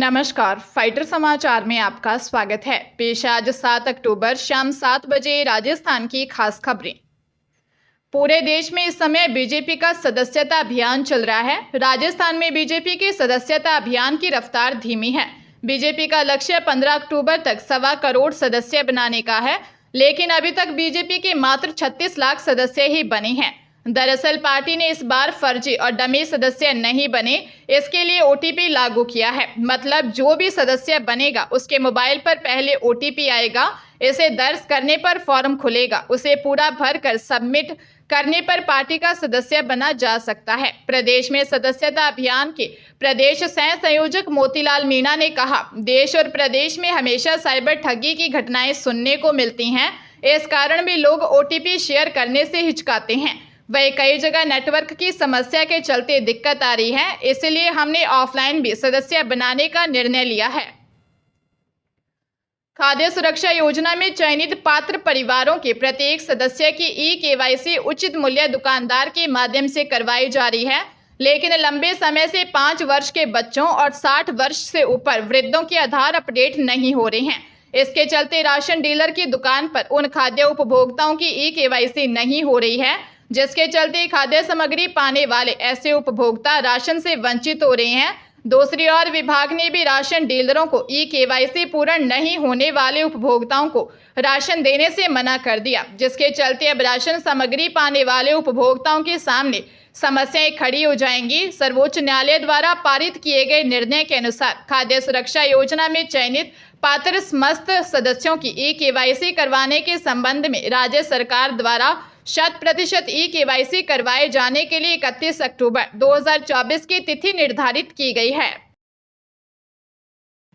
नमस्कार, फाइटर समाचार में आपका स्वागत है। पेश आज 7 अक्टूबर शाम 7 बजे राजस्थान की खास खबरें। पूरे देश में इस समय बीजेपी का सदस्यता अभियान चल रहा है। राजस्थान में बीजेपी के सदस्यता अभियान की रफ्तार धीमी है। बीजेपी का लक्ष्य 15 अक्टूबर तक 1.25 करोड़ सदस्य बनाने का है, लेकिन अभी तक बीजेपी के मात्र 36 लाख सदस्य ही बने हैं। दरअसल पार्टी ने इस बार फर्जी और डमी सदस्य नहीं बने, इसके लिए ओटीपी लागू किया है। मतलब जो भी सदस्य बनेगा उसके मोबाइल पर पहले ओटीपी आएगा। इसे दर्ज करने पर फॉर्म खुलेगा, उसे पूरा भरकर सबमिट करने पर पार्टी का सदस्य बना जा सकता है। प्रदेश में सदस्यता अभियान के प्रदेश सह संयोजक मोतीलाल मीणा ने कहा, देश और प्रदेश में हमेशा साइबर ठगी की घटनाएं सुनने को मिलती हैं। इस कारण भी लोग ओटीपी शेयर करने से हिचकाते हैं। वही कई जगह नेटवर्क की समस्या के चलते दिक्कत आ रही है, इसलिए हमने ऑफलाइन भी सदस्य बनाने का निर्णय लिया है। खाद्य सुरक्षा योजना में चयनित पात्र परिवारों के प्रत्येक सदस्य की ई-केवाईसी उचित मूल्य दुकानदार के माध्यम से करवाई जा रही है, लेकिन लंबे समय से 5 वर्ष के बच्चों और 60 वर्ष से ऊपर वृद्धों के आधार अपडेट नहीं हो रहे हैं। इसके चलते राशन डीलर की दुकान पर उन खाद्य उपभोक्ताओं की ई-केवाईसी नहीं हो रही है, जिसके चलते खाद्य सामग्री पाने वाले ऐसे उपभोक्ता राशन से वंचित हो रहे हैं। दूसरी ओर विभाग ने भी राशन डीलरों को ई-केवाईसी पूर्ण नहीं होने वाले उपभोक्ताओं को राशन देने से मना कर दिया, जिसके चलते अब राशन सामग्री पाने वाले उपभोक्ताओं के सामने समस्याएं खड़ी हो जाएंगी। सर्वोच्च न्यायालय द्वारा पारित किए गए निर्णय के अनुसार खाद्य सुरक्षा योजना में चयनित पात्र समस्त सदस्यों की ई-केवाईसी करवाने के संबंध में राज्य सरकार द्वारा 100% ई-केवाईसी करवाए जाने के लिए 31 अक्टूबर 2024 की तिथि निर्धारित की गई है।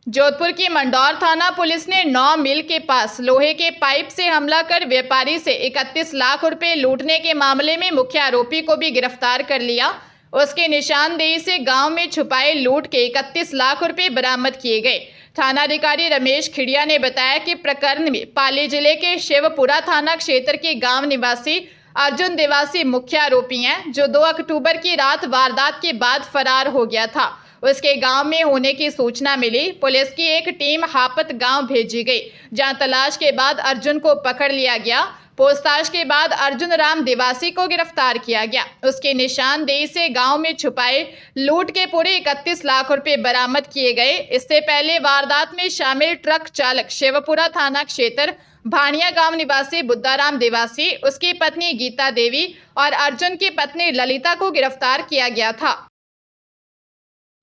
जोधपुर की मंडौर थाना पुलिस ने 9 मील के पास लोहे के पाइप से हमला कर व्यापारी से 31 लाख रुपए लूटने के मामले में मुख्य आरोपी को भी गिरफ्तार कर लिया। उसकी निशानदेही से गांव में छुपाए लूट के 31 लाख रुपए बरामद किए गए। थानाधिकारी रमेश खिड़िया ने बताया कि प्रकरण में पाली जिले के शिवपुरा थाना क्षेत्र के गांव निवासी अर्जुन देवासी मुख्य आरोपी हैं, जो 2 अक्टूबर की रात वारदात के बाद फरार हो गया था। उसके गांव में होने की सूचना मिली। पुलिस की एक टीम हापत गांव भेजी गई, जहां तलाश के बाद अर्जुन को पकड़ लिया गया। पूछताछ के बाद अर्जुन राम देवासी को गिरफ्तार किया गया। उसकी निशानदेही से गांव में छुपाए लूट के पूरे 31 लाख रुपए बरामद किए गए। इससे पहले वारदात में शामिल ट्रक चालक शिवपुरा थाना क्षेत्र भानिया गांव निवासी बुद्धाराम देवासी, उसकी पत्नी गीता देवी और अर्जुन की पत्नी ललिता को गिरफ्तार किया गया था।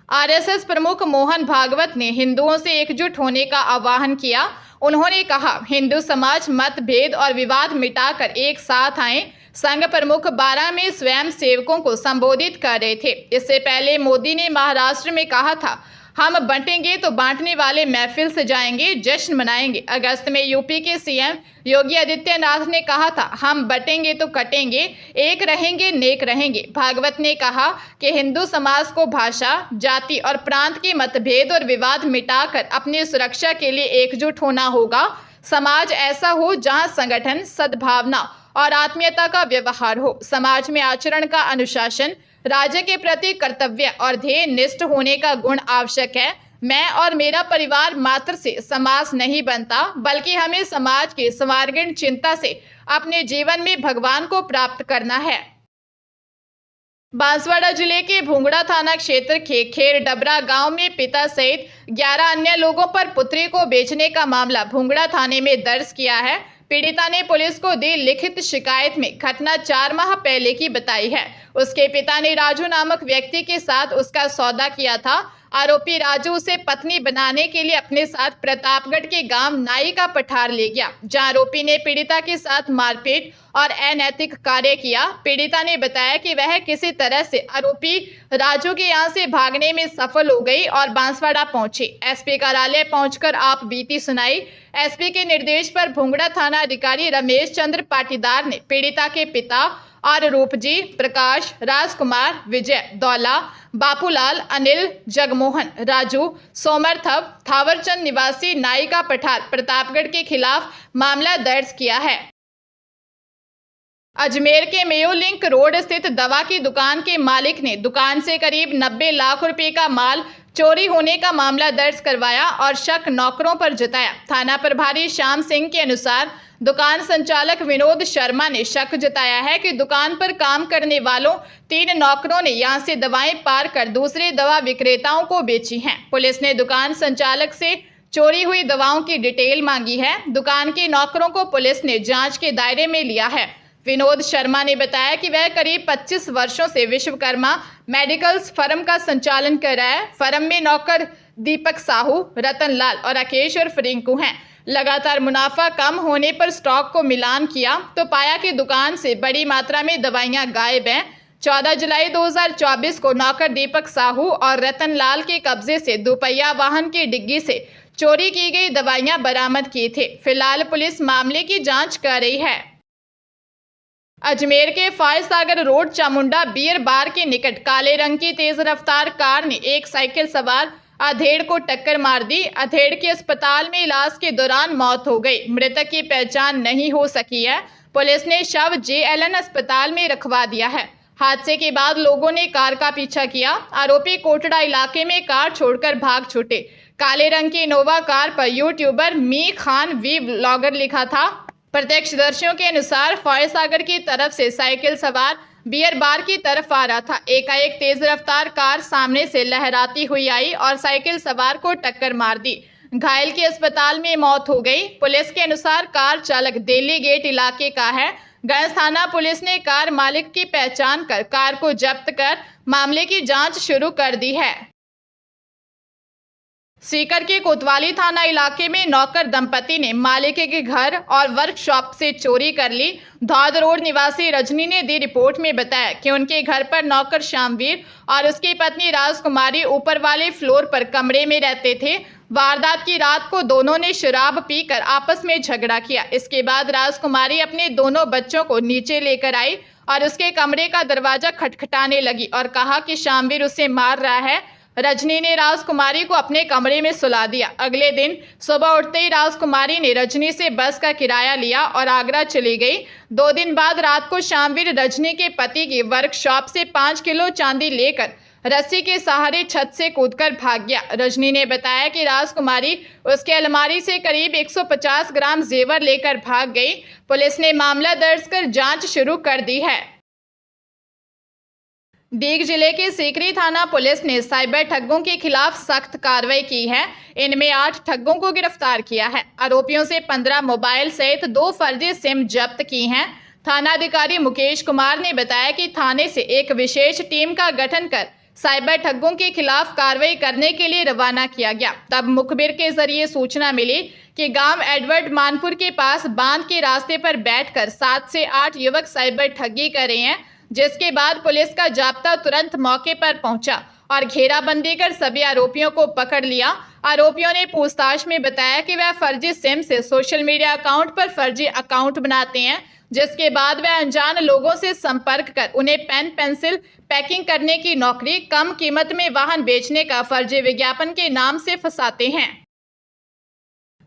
आरएसएस प्रमुख मोहन भागवत ने हिंदुओं से एकजुट होने का आह्वान किया। उन्होंने कहा, हिंदू समाज मतभेद और विवाद मिटाकर एक साथ आए। संघ प्रमुख 12 में स्वयं सेवकों को संबोधित कर रहे थे। इससे पहले मोदी ने महाराष्ट्र में कहा था, हम बंटेंगे तो बांटने वाले महफिल से जाएंगे, जश्न मनाएंगे। अगस्त में यूपी के सीएम योगी आदित्यनाथ ने कहा था, हम बंटेंगे तो कटेंगे, एक रहेंगे नेक रहेंगे। भागवत ने कहा कि हिंदू समाज को भाषा, जाति और प्रांत के मतभेद और विवाद मिटाकर अपनी सुरक्षा के लिए एकजुट होना होगा। समाज ऐसा हो जहां संगठन, सद्भावना और आत्मीयता का व्यवहार हो। समाज में आचरण का अनुशासन, राज्य के प्रति कर्तव्य और ध्येय निष्ठ होने का गुण आवश्यक है। मैं और मेरा परिवार मात्र से समाज नहीं बनता, बल्कि हमें समाज के सर्वांगीण चिंता से अपने जीवन में भगवान को प्राप्त करना है। बांसवाड़ा जिले के भुंगड़ा थाना क्षेत्र के खेर डबरा गांव में पिता सहित 11 अन्य लोगों पर पुत्री को बेचने का मामला भुंगड़ा थाने में दर्ज किया है। पीड़िता ने पुलिस को दी लिखित शिकायत में घटना 4 माह पहले की बताई है। उसके पिता ने राजू नामक व्यक्ति के साथ उसका सौदा किया था। आरोपी राजू उसे पत्नी बनाने के लिए अपने साथ प्रतापगढ़ के गांव नाई का पठार ले गया, जहां आरोपी ने पीड़िता के साथ मारपीट और अनैतिक कार्य किया। पीड़िता ने बताया कि वह किसी तरह से आरोपी राजू के यहां से भागने में सफल हो गई और बांसवाड़ा पहुंची। एसपी कार्यालय पहुंचकर आप बीती सुनाई। एसपी के निर्देश पर भुंगड़ा थाना अधिकारी रमेश चंद्र पाटीदार ने पीड़िता के पिता और रूपजी, प्रकाश, राजकुमार, विजय, दौला, बापूलाल, अनिल, जगमोहन, राजू, सोमरथव, थावरचंद निवासी नाई का पठार प्रतापगढ़ के खिलाफ मामला दर्ज किया है। अजमेर के मेयो लिंक रोड स्थित दवा की दुकान के मालिक ने दुकान से करीब 90 लाख रुपए का माल चोरी होने का मामला दर्ज करवाया और शक नौकरों पर जताया। थाना प्रभारी श्याम सिंह के अनुसार दुकान संचालक विनोद शर्मा ने शक जताया है कि दुकान पर काम करने वालों 3 नौकरों ने यहां से दवाएं पार कर दूसरे दवा विक्रेताओं को बेची हैं। पुलिस ने दुकान संचालक से चोरी हुई दवाओं की डिटेल मांगी है। दुकान के नौकरों को पुलिस ने जांच के दायरे में लिया है। विनोद शर्मा ने बताया कि वह करीब 25 वर्षों से विश्वकर्मा मेडिकल्स फर्म का संचालन कर रहा है। फर्म में नौकर दीपक साहू, रतन लाल और राकेश और रिंकू हैं। लगातार मुनाफा कम होने पर स्टॉक को मिलान किया तो पाया कि दुकान से बड़ी मात्रा में दवाइयां गायब हैं। 14 जुलाई 2024 को नौकर दीपक साहू और रतन लाल के कब्जे से दोपहिया वाहन की डिग्गी से चोरी की गई दवाइयां बरामद की थी। फिलहाल पुलिस मामले की जांच कर रही है। अजमेर के Foysagar road Chamunda beer bar के निकट काले रंग की तेज रफ्तार कार ने एक साइकिल सवार अधेड़ को टक्कर मार दी। अधेड़ के अस्पताल में इलाज के दौरान मौत हो गई। मृतक की पहचान नहीं हो सकी है। पुलिस ने शव JLN अस्पताल में रखवा दिया है। हादसे के बाद लोगों ने कार का पीछा किया। आरोपी कोटड़ा इलाके में कार छोड़कर भाग छूटे। काले रंग की इनोवा कार पर यूट्यूबर मी खान वी व्लॉगर लिखा था। प्रत्यक्षदर्शियों के अनुसार फायसागर की तरफ से साइकिल सवार बियर बार की तरफ आ रहा था। एकाएक तेज रफ्तार कार सामने से लहराती हुई आई और साइकिल सवार को टक्कर मार दी। घायल की अस्पताल में मौत हो गई। पुलिस के अनुसार कार चालक दिल्ली गेट इलाके का है। गंज थाना पुलिस ने कार मालिक की पहचान कर कार को जब्त कर मामले की जांच शुरू कर दी है। सीकर के कोतवाली थाना इलाके में नौकर दंपति ने मालिक के घर और वर्कशॉप से चोरी कर ली। धौद रोड निवासी रजनी ने दी रिपोर्ट में बताया कि उनके घर पर नौकर श्यामवीर और उसकी पत्नी राजकुमारी ऊपर वाले फ्लोर पर कमरे में रहते थे। वारदात की रात को दोनों ने शराब पीकर आपस में झगड़ा किया। इसके बाद राजकुमारी अपने दोनों बच्चों को नीचे लेकर आई और उसके कमरे का दरवाजा खटखटाने लगी और कहा कि श्यामवीर उसे मार रहा है। रजनी ने राजकुमारी को अपने कमरे में सुला दिया। अगले दिन सुबह उठते ही राजकुमारी ने रजनी से बस का किराया लिया और आगरा चली गई। 2 दिन बाद रात को श्यामवीर रजनी के पति की वर्कशॉप से 5 किलो चांदी लेकर रस्सी के सहारे छत से कूदकर भाग गया। रजनी ने बताया कि राजकुमारी उसके अलमारी से करीब 150 ग्राम जेवर लेकर भाग गई। पुलिस ने मामला दर्ज कर जांच शुरू कर दी है। दीग जिले के सीकरी थाना पुलिस ने साइबर ठगों के खिलाफ सख्त कार्रवाई की है। इनमें 8 ठगों को गिरफ्तार किया है। आरोपियों से 15 मोबाइल सहित 2 फर्जी सिम जब्त की हैं। थानाधिकारी मुकेश कुमार ने बताया कि थाने से एक विशेष टीम का गठन कर साइबर ठगों के खिलाफ कार्रवाई करने के लिए रवाना किया गया। तब मुखबिर के जरिए सूचना मिली कि गांव एडवर्ड मानपुर के पास बांध के रास्ते पर बैठकर 7 से 8 युवक साइबर ठगी कर रहे हैं, जिसके बाद पुलिस का जाब्ता तुरंत मौके पर पहुंचा और घेराबंदी कर सभी आरोपियों को पकड़ लिया। आरोपियों ने पूछताछ में बताया कि वह फर्जी सिम से सोशल मीडिया अकाउंट पर फर्जी अकाउंट बनाते हैं, जिसके बाद वह अनजान लोगों से संपर्क कर उन्हें पेन पेंसिल पैकिंग करने की नौकरी, कम कीमत में वाहन बेचने का फर्जी विज्ञापन के नाम से फंसाते हैं।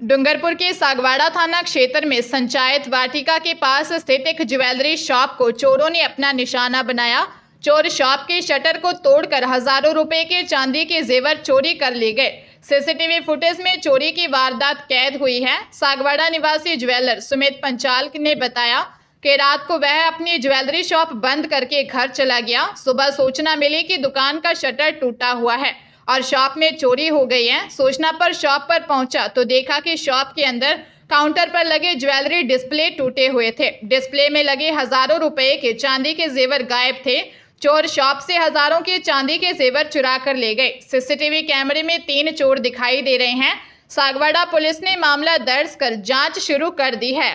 डूंगरपुर के सागवाड़ा थाना क्षेत्र में संचायत वाटिका के पास स्थित एक ज्वेलरी शॉप को चोरों ने अपना निशाना बनाया। चोर शॉप के शटर को तोड़कर हजारों रुपए के चांदी के जेवर चोरी कर ले गए। सीसीटीवी फुटेज में चोरी की वारदात कैद हुई है। सागवाड़ा निवासी ज्वेलर सुमित पंचाल ने बताया कि रात को वह अपनी ज्वेलरी शॉप बंद करके घर चला गया। सुबह सूचना मिली कि दुकान का शटर टूटा हुआ है और शॉप में चोरी हो गई है। सूचना पर शॉप पर पहुंचा तो देखा कि शॉप के अंदर काउंटर पर लगे ज्वेलरी डिस्प्ले टूटे हुए थे। डिस्प्ले में लगे हजारों रुपए के चांदी के जेवर गायब थे। चोर शॉप से हजारों के चांदी के जेवर चुरा कर ले गए। सीसीटीवी कैमरे में 3 चोर दिखाई दे रहे हैं। सागवाड़ा पुलिस ने मामला दर्ज कर जांच शुरू कर दी है।